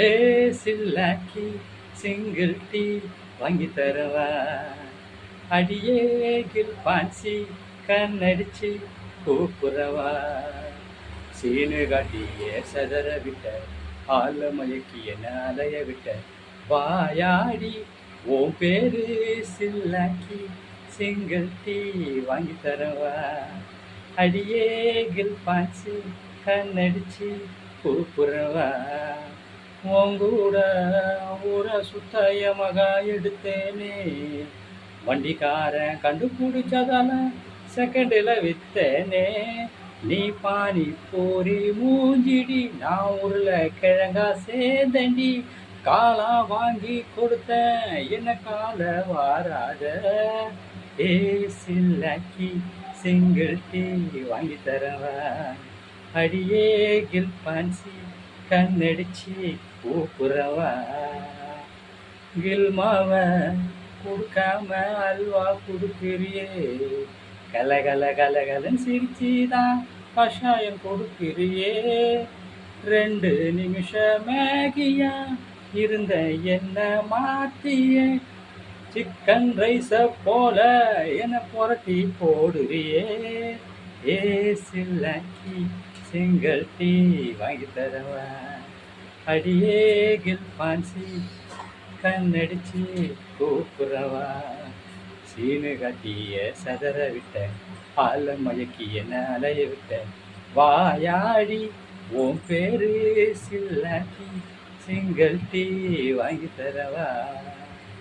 ஏ சில்லாக்கி single tea வாங்கி தரவா, அடியே கில் பான்சி கண்ணடிச்சு கூப்புறவா, சீனு காட்டிய சதற விட்ட ஆல மயக்கிய நாளைய விட்ட வாயாடி உன் பேரு சில்லாக்கி சிங்கிள் டீ வாங்கி தரவா, அடியே கில் பான்சி கண்ணடிச்சு கூப்புறவா, உங்கூட ஊர சுத்தாய மகா எடுத்தேனே, வண்டிக்காரன் கண்டுபிடிச்சதால செகண்டில் வித்தேனே, நீ பானி போரி மூஞ்சிடி நான் உருள கிழங்கா சேதண்டி, காலா வாங்கி கொடுத்தேன் என்ன கால வாராத, ஏ சில்லாக்கி சிங்கிள் டீ வாங்கி தரவா, அடியே கில் பான்சி கண்ணடிச்சு கூப்புறவா, கில்மாவ கொடுக்காம அல்வா கொடுக்கிறியே, கலகல கலகலன்னு சிரிச்சுதான் கஷாயம் கொடுக்கிறியே, 2 நிமிஷம் மேகியா இருந்த என்ன மாத்திய, சிக்கன் ரைஸ போல என்ன புரட்டி போடுறியே, ஏ சில்லாக்கி சிங்கிள் டீ வாங்கி தரவா, அடியே கில் பான்சி கண்ணடிச்சு கூப்புறவா, சீனு காட்டிய சதற விட்ட ஆல மயக்கிய அலைய விட்ட வாயாடி உன் பேரு சில்லாக்கி சிங்கிள் டீ வாங்கி தரவா.